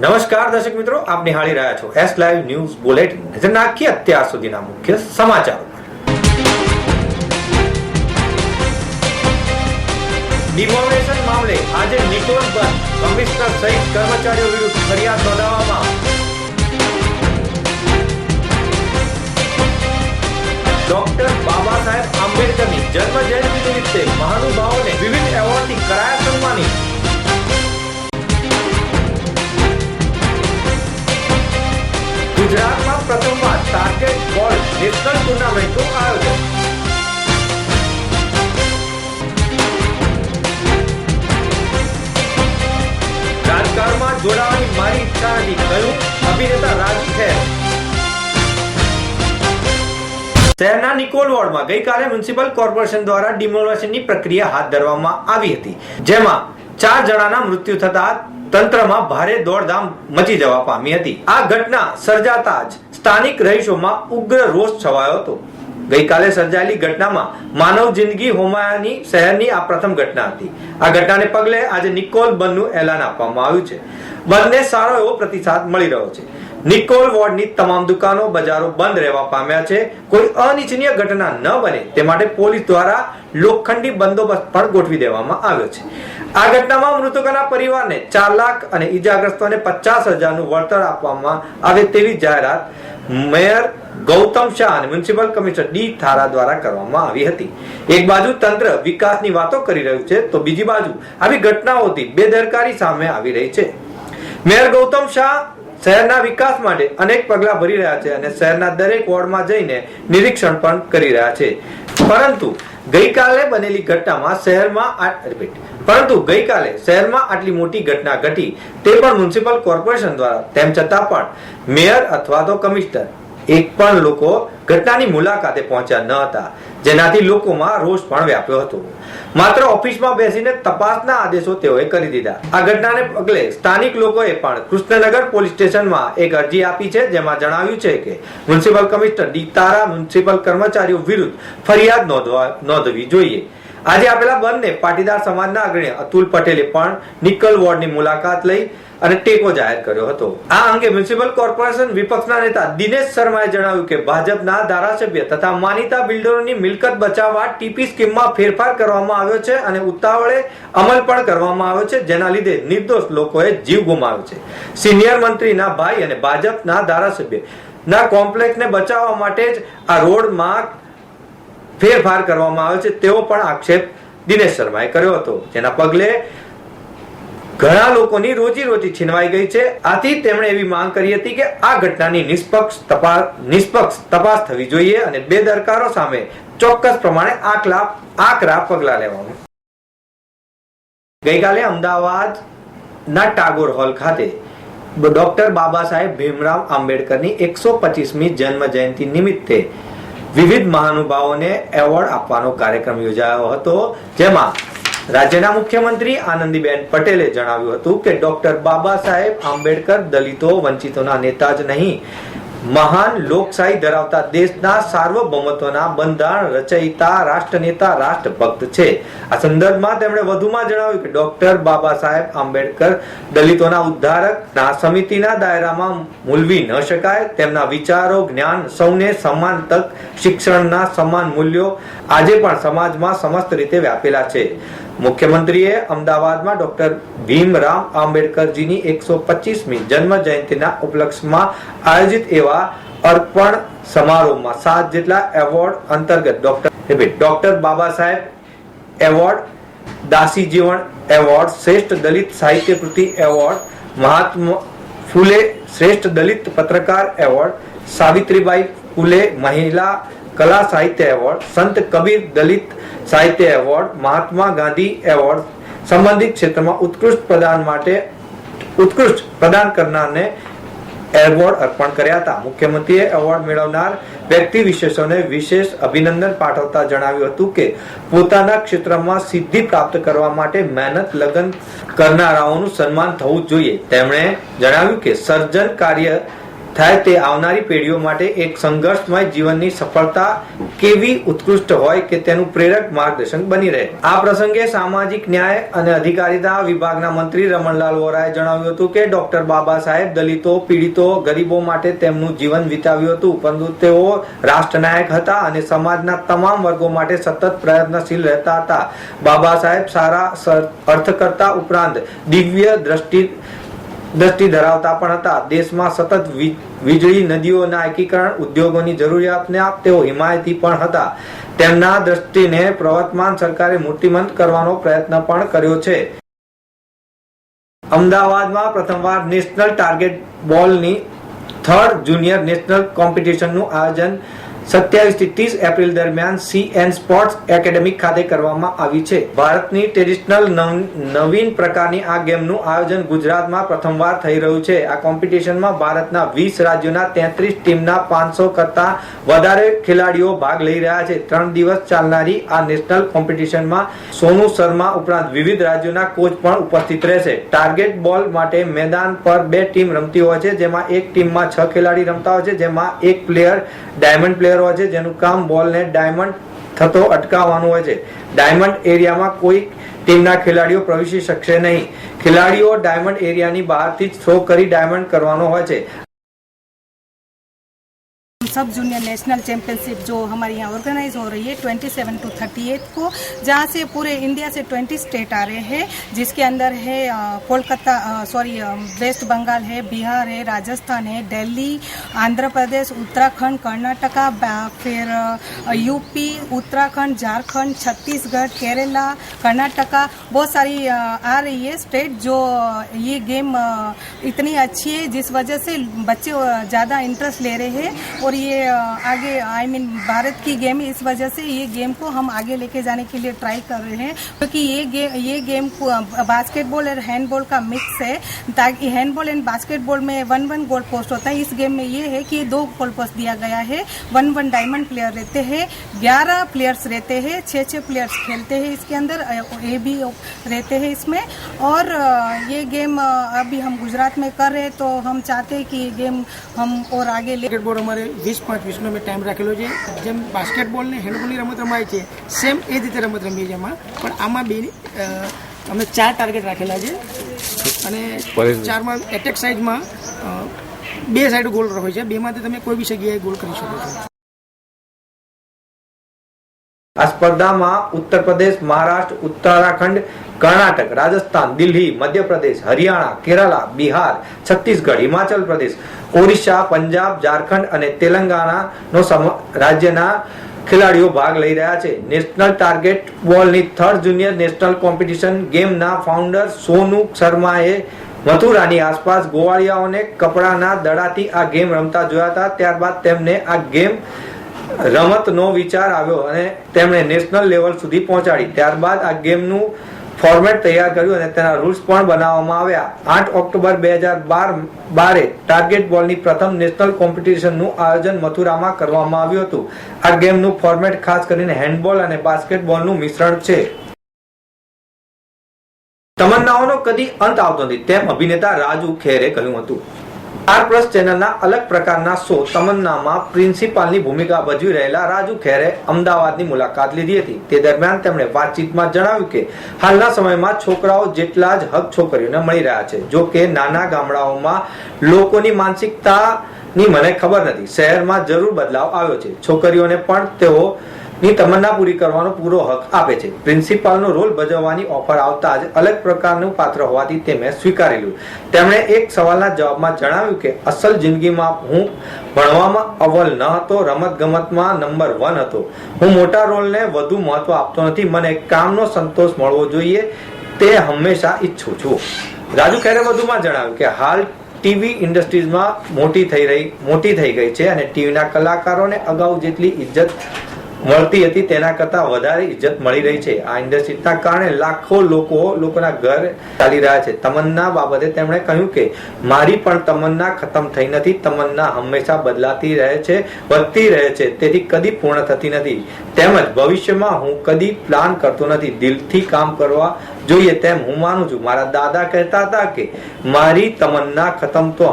નમસ્કાર દર્શક મિત્રો, આપ નિહાળી રહ્યા છો એસ લાઈવ ન્યૂઝ બુલેટિન. નજર નાખીએ અત્યાર સુધીના મુખ્ય સમાચારો. ડિમોલેશન મામલે આજે નિકોલ બંધ, કમિશનર સહિત કર્મચારીઓ વિરુદ્ધ ફરિયાદ નોંધાવવામાં. ડોક્ટર બાબા સાહેબ આંબેડકરની જન્મ જયંતિ નિમિત્તે મહાનુભાવોને વિવિધ એવોર્ડથી કરાયા સન્માનિત. ગુજરાતમાં પ્રથમવાર ટાર્ગેટ બોલ નેશનલ ટુર્નામેન્ટનું આયોજન. રાજકારણમાં જોડાવાની મારી ઈચ્છા નથી, કહ્યું અભિનેતા રાજ ખેર. શહેરના નિકોલ વોર્ડમાં ગઈકાલે મ્યુનિસિપલ કોર્પોરેશન દ્વારા ડિમોલેશનની પ્રક્રિયા હાથ ધરવામાં આવી હતી, જેમાં 4 જણાના મૃત્યુ થતા તંત્રમાં ભારે દોડધામ મચી જવા પામી હતી. આ ઘટના સર્જાતા જ સ્થાનિક રહીશોમાં ઉગ્ર રોષ છવાયો હતો. ગઈકાલે સર્જાયેલી ઘટનામાં માનવ જિંદગી હોમાયાની શહેરની આ પ્રથમ ઘટના હતી. આ ઘટનાને પગલે આજે નિકોલ બંધનું એલાન આપવામાં આવ્યું છે. બંધને સારો એવો પ્રતિસાદ મળી રહ્યો છે. નિકોલ વોર્ડની તમામ દુકાનો, બજારો બંધ રહેવા પામ્યા છે. કોઈ અનિચ્છનીય ઘટના ન બને તે માટે પોલીસ દ્વારા લોખંડી બંદોબસ્ત પણ ગોઠવી દેવામાં આવ્યો છે. આ ઘટનામાં મૃતકોના પરિવારને 4 લાખ અને ઈજાગ્રસ્તોને 50,000 નું વળતર આપવામાં આવે તેવી જાહેરાત મેયર ગૌતમ શાહ અને મ્યુનિસિપલ કમિશનર ડી થારા દ્વારા કરવામાં આવી હતી. એક બાજુ તંત્ર વિકાસની વાતો કરી રહ્યું છે, તો બીજી બાજુ આવી ઘટનાઓથી બેદરકારી સામે આવી રહી છે. મેયર ગૌતમ શાહ શહેરના વિકાસ માટે અનેક પગલા ભરી રહ્યા છે અને શહેરના દરેક વોર્ડમાં જઈને નિરીક્ષણ પણ કરી રહ્યા છે. પરંતુ ગઈકાલે બનેલી ઘટનામાં શહેરમાં આટલી મોટી ઘટના ઘટી તે પણ મ્યુનિસિપલ કોર્પોરેશન દ્વારા. તેમ છતાં પણ મેયર અથવા તો કમિશનર એક પણ લોકો ઘટનાની મુલાકાતે પહોંચ્યા ન હતા, જેનાથી લોકોમાં રોષ પણ વ્યાપ્યો હતો. માત્ર ઓફિસમાં બેસીને તપાસના આદેશો તેઓએ કરી દીધા. આ ઘટનાને પગલે સ્થાનિક લોકોએ પણ કૃષ્ણનગર પોલીસ સ્ટેશનમાં એક અરજી આપી છે, જેમાં જણાવ્યું છે કે મ્યુનિસિપલ કમિશનર ડી તારા મ્યુનિસિપલ કર્મચારીઓ વિરુદ્ધ ફરિયાદ નોંધવી જોઈએ. આજે આપેલા બંધને પાટીદાર સમાજના અગ્રણી અતુલ પટેલે પણ નિકોલ વોર્ડની મુલાકાત લઈ અને ટેકો જાહેર કર્યો હતો. આ અંગે મ્યુનિસિપલ કોર્પોરેશન વિપક્ષના નેતા દિનેશ શર્માએ જણાવ્યું કે ભાજપના ધારાસભ્ય તથા માનીતા બિલ્ડરોની મિલકત બચાવવા ટીપી સ્કીમમાં ફેરફાર કરવામાં આવ્યો છે અને ઉતાવળે અમલ પણ કરવામાં આવ્યો છે, જેના લીધે નિર્દોષ લોકોએ જીવ ગુમાવ્યો છે. સિનિયર મંત્રીના ભાઈ અને ભાજપના ધારાસભ્યના કોમ્પ્લેક્સને બચાવવા માટે જ આ રોડમાં ફેરફાર કરવામાં આવ્યો છે તેવો પણ આક્ષેપ દિનેશ શર્માએ કર્યો હતો, જેના પગલે ઘણા લોકોની રોજી છીનવાઈ ગઈ છે. આથી તેમણે એવી માંગ કરી હતી કે આ ઘટનાની નિષ્પક્ષ તપાસ થવી જોઈએ અને બેદરકારો સામે ચોક્કસ પ્રમાણે આકરા પગલા લેવામાં. ગઈકાલે અમદાવાદના ટાગોર હોલ ખાતે ડોક્ટર બાબા સાહેબ ભીમરાવ આંબેડકરની 125મી જન્મ જયંતિ નિમિત્તે વિવિધ મહાનુભાવોને એવોર્ડ આપવાનો કાર્યક્રમ યોજાયો હતો, જેમાં રાજ્યના મુખ્યમંત્રી આનંદીબેન પટેલે જણાવ્યું હતું કે ડોક્ટર બાબા સાહેબ આંબેડકર દલિતો વંચિતોના નેતા જ નહીં, મહાન લોકશાહી ધરાવતા દેશના સાર્વભૌમત્વના બંધારણ રચયિતા, રાષ્ટ્રનેતા, રાષ્ટ્રભક્ત છે. આ સંદર્ભમાં તેમણે વધુમાં જણાવ્યું કે ડોક્ટર બાબા સાહેબ આંબેડકર દલિતોના ઉદ્ધારકના સમિતિના દાયરામાં મૂલવી ન શકાય. તેમના વિચારો, જ્ઞાન, સૌને સમાન તક, શિક્ષણના સમાન મૂલ્યો આજે પણ સમાજમાં સમસ્ત રીતે વ્યાપેલા છે. મુખ્યમંત્રીએ અમદાવાદમાં ડોક્ટર ભીમરાવ આંબેડકરજીની 125મી જન્મ જયંતિના ઉપલક્ષમાં આયોજિત એવા અર્પણ સમારોહમાં 7 જેટલા એવોર્ડ અંતર્ગત ડોક્ટર બાબા સાહેબ એવોર્ડ, દાસી જીવન એવોર્ડ, શ્રેષ્ઠ દલિત સાહિત્ય કૃતિ એવોર્ડ, મહાત્મા ફૂલે શ્રેષ્ઠ દલિત પત્રકાર એવોર્ડ, સાવિત્રીબાઈ ફૂલે મહિલા કલા સાહિત્ય એવોર્ડ, સંત કબીર દલિત સાહિત્ય એવોર્ડ, મહાત્મા ગાંધી એવોર્ડ સંબંધિત ક્ષેત્રમાં ઉત્કૃષ્ટ પ્રદાન કરનારને એવોર્ડ અર્પણ કર્યા હતા. મુખ્યમંત્રીએ એવોર્ડ મેળવનાર વ્યક્તિ વિશેષોને વિશેષ અભિનંદન પાઠવતા જણાવ્યું હતું કે પોતાના ક્ષેત્રમાં સિદ્ધિ પ્રાપ્ત કરવા માટે મહેનત લગન કરનારાઓનું સન્માન થવું જોઈએ. તેમણે જણાવ્યું કે સર્જન કાર્ય થાય તે આવનારી પેઢીઓ માટે એક સંઘર્ષમય જીવનની સફળતા કેવી ઉત્કૃષ્ટ હોય કે તેનું પ્રેરક માર્ગદર્શન બની રહે. આ પ્રસંગે સામાજિક ન્યાય અને અધિકારીતા વિભાગના મંત્રી રમણલાલ વોરાએ જણાવ્યું હતું કે ડોક્ટર બાબા સાહેબ દલિતો, પીડિતો, ગરીબો માટે તેમનું જીવન વિતાવ્યું હતું, પરંતુ તેઓ રાષ્ટ્રનાયક હતા અને સમાજના તમામ વર્ગો માટે સતત પ્રયત્નશીલ રહેતા હતા. બાબા સાહેબ સારા અર્થકર્તા ઉપરાંત દિવ્ય દ્રષ્ટિ ધરાવતા પણ હતા. દેશમાં સતત વીજળી, નદીઓના એકીકરણ, ઉદ્યોગોની જરૂરિયાતના તેઓ હિમાયતી પણ હતા. તેમના દ્રષ્ટિને પ્રવર્તમાન સરકારે મૂર્તિમંત કરવાનો પ્રયત્ન પણ કર્યો છે. અમદાવાદમાં પ્રથમવાર નેશનલ ટાર્ગેટ બોલની 3rd જુનિયર નેશનલ કોમ્પિટિશનનું આયોજન 27 થી 30 એપ્રિલ દરમિયાન CN સ્પોર્ટ્સ એકેડેમી ખાતે કરવામાં આવી છે. ભારતની ટ્રેડિશનલ નવીન પ્રકારની આ ગેમનું આયોજન ગુજરાતમાં પ્રથમવાર થઈ રહ્યું છે. આ કોમ્પિટિશનમાં ભારતના 20 રાજ્યોના 33 ટીમના 500 કરતા વધારે ખેલાડીઓ ભાગ લઈ રહ્યા છે. 3 દિવસ ચાલનારી આ નેશનલ કોમ્પિટિશનમાં સોનુ શર્મા ઉપરાંત વિવિધ રાજ્યોના કોચ પણ ઉપસ્થિત રહેશે. ટાર્ગેટ બોલ માટે મેદાન પર 2 ટીમ રમતી હોય છે, જેમાં એક ટીમમાં 6 ખેલાડી રમતા હોય છે, જેમાં એક પ્લેયર ડાયમંડ પ્લેયર હોય છે, જેનું કામ બોલને ડાયમંડ થતો અટકાવવાનું હોય છે. ડાયમંડ એરિયામાં કોઈ ટીમના ખેલાડીઓ પ્રવેશી શકશે નહીં. ખેલાડીઓ ડાયમંડ એરિયાની બહારથી જ થ્રો કરી ડાયમંડ કરવાનો હોય છે. सब जूनियर नेशनल चैंपियनशिप जो हमारे यहाँ ऑर्गेनाइज हो रही है 27 to 38 को, जहाँ से पूरे इंडिया से 20 स्टेट आ रहे हैं, जिसके अंदर है कोलकाता, वेस्ट बंगाल है, बिहार है, राजस्थान है, दिल्ली, आंध्र प्रदेश, उत्तराखंड, कर्नाटका, फिर यूपी, उत्तराखंड, झारखंड, छत्तीसगढ़, केरला, कर्नाटका, बहुत सारी आ रही है स्टेट. जो ये गेम इतनी अच्छी है जिस वजह से बच्चे ज़्यादा इंटरेस्ट ले रहे हैं और ये आगे भारत की गेम है, इस वजह से ये गेम को हम आगे लेके जाने के लिए ट्राई कर रहे हैं, क्योंकि ये गेम बास्केटबॉल और हैंडबॉल का मिक्स है. ताकि हैंडबॉल एंड बास्केटबॉल में 1-1 गोल पोस्ट होता है. इस गेम में ये है कि 2 गोल पोस्ट दिया गया है. 1-1 डायमंड प्लेयर रहते हैं, 11 प्लेयर्स रहते हैं, 6 प्लेयर्स खेलते हैं इसके अंदर, ये भी रहते हैं इसमें. और ये गेम अभी हम गुजरात में कर रहे हैं, तो हम चाहते हैं कि ये गेम हम और आगे ले. બાસ્કેટબોલ અમારે 20-5-20નો મેં ટાઈમ રાખેલો છે. જેમ બાસ્કેટબોલ ને હેન્ડબોલની રમત રમાય છે, સેમ એ રીતે રમત રમીએ છીએ એમાં, પણ આમાં અમે 4 ટાર્ગેટ રાખેલા છે અને 4માં એટેક સાઇડમાં 2 સાઈડ ગોલ હોય છે. 2માંથી તમે કોઈ બી જગ્યાએ ગોલ કરી શકો છો. આ સ્પર્ધામાં ઉત્તર પ્રદેશ, મહારાષ્ટ્ર, ઉત્તરાખંડ, કર્ણાટક, રાજસ્થાન, દિલ્હી, મધ્યપ્રદેશ, હરિયાણા, કેરાલા, બિહાર, છત્તીસગઢ, હિમાચલ પ્રદેશ, ઓડિશા, પંજાબ, ઝારખંડ અને તેલંગાણાનો રાજ્યના ખેલાડીઓ ભાગ લઈ રહ્યા છે. નેશનલ ટાર્ગેટ બોલની 3rd જુનિયર નેશનલ કોમ્પિટિશન ગેમના ફાઉન્ડર સોનુ શર્માએ મથુરાની આસપાસ ગોવાળિયાઓને કપડાના દડાથી આ ગેમ રમતા જોયા હતા. ત્યારબાદ તેમને આ ગેમ રમતનો વિચાર આવ્યો અને તેમણે નેશનલ લેવલ સુધી પહોંચાડી. ત્યારબાદ આ ગેમનું ફોર્મેટ તૈયાર કર્યું અને તેના રૂલ્સ પણ બનાવવામાં આવ્યા. 8 ઓક્ટોબર 2012 ટાર્ગેટ બોલની પ્રથમ નેશનલ કોમ્પિટિશનનું આયોજન મથુરામાં કરવામાં આવ્યું હતું. આ ગેમનું ફોર્મેટ ખાસ કરીને હેન્ડબોલ અને બાસ્કેટબોલનું મિશ્રણ છે. તમન્નાઓનો કદી અંત આવતો નથી, તેમ અભિનેતા રાજુ ખેરે કહ્યું હતું. R+ ચેનલના અલગ પ્રકારના શો તમન્નામાં પ્રિન્સિપાલની ભૂમિકા ભજવી રહેલા રાજુ ખેરે અમદાવાદની મુલાકાત લીધી હતી. તે દરમિયાન તેમણે વાતચીતમાં જણાવ્યું કે હાલના સમયમાં છોકરાઓ જેટલા જ હક છોકરીઓને મળી રહ્યા છે. જો કે નાના ગામડાઓમાં લોકોની માનસિકતાની મને ખબર નથી. શહેરમાં જરૂર બદલાવ આવ્યો છે. છોકરીઓને પણ તેઓની તમન્ના પૂરી કરવાનો પૂરો હક આપે છે. પ્રિન્સિપાલનો રોલ ભજવવાની ઓફર આવતા જ અલગ પ્રકારનું પાત્ર હોવાથી તે મેં સ્વીકારેલું. તેમણે એક સવાલના જવાબમાં જણાવ્યું કે અસલ જિંદગીમાં હું ભણવામાં અવ્વલ ન હતો, રમત ગમતમાં નંબર 1 હતો. હું મોટા રોલને વધુ મહત્વ આપતો નથી. મને કામનો સંતોષ મળવો જોઈએ તે હંમેશા ઈચ્છું છું. રાજુ ખેરે વધુમાં જણાવ્યું કે હાલ ટીવી ઇન્ડસ્ટ્રીઝમાં મોટી થઈ ગઈ છે અને ટીવીના કલાકારોને અગાઉ જેટલી ઇજ્જત મળતી હતી તેના કરતા વધારે ઇજ્જત મળી રહી છે. આ ઇન્ડસ્ટ્રીના કારણે લાખો લોકોના ઘર ચાલી રહ્યા છે. તમન્ના બાબતે તેમણે કહ્યું કે મારી પણ તમન્ના ખતમ થઈ નથી. તમન્ના હંમેશા બદલાતી રહે છે, વધતી રહે છે, તેથી કદી પૂર્ણ થતી નથી. તેમજ ભવિષ્યમાં હું કદી પ્લાન કરતો નથી. દિલથી કામ કરવા જોઈએ તેમ હું માનું છું. મારા દાદા કહેતા હતા કે મારી તમન્ના ખતમ તો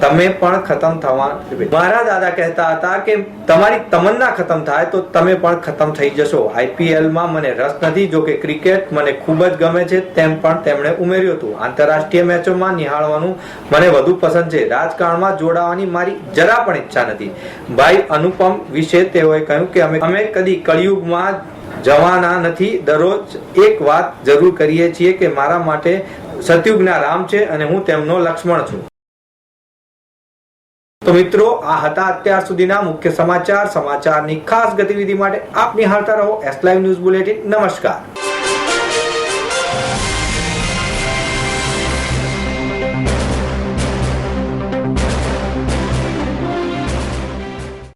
તમે પણ ખતમ થવા. મારા દાદા કહેતા હતા કે તમારી તમન્ના ખતમ થાય તો તમે પણ ખતમ થઈ જશો. IPL માં મને રસ નથી, જો કે ક્રિકેટ મને ખૂબ જ ગમે છે તેમ પણ તેમણે ઉમેર્યું હતું. આંતરરાષ્ટ્રીય મેચોમાં નિહાળવાનું મને વધુ પસંદ છે. રાજકારણમાં જોડાવાની મારી જરા પણ ઈચ્છા નથી. ભાઈ અનુપમ વિશે તેઓએ કહ્યું કે અમે કદી કળિયુગમાં જવાના નથી. દરરોજ એક વાત જરૂર કરીએ છીએ કે મારા માટે સતયુગના રામ છે અને હું તેમનો લક્ષ્મણ છું. તો મિત્રો, આ હતા અત્યાર સુધીના મુખ્ય સમાચારની ખાસ ગતિવિધિ માટે આપ નિહાળતા રહો S Live ન્યૂઝ બુલેટિન. નમસ્કાર.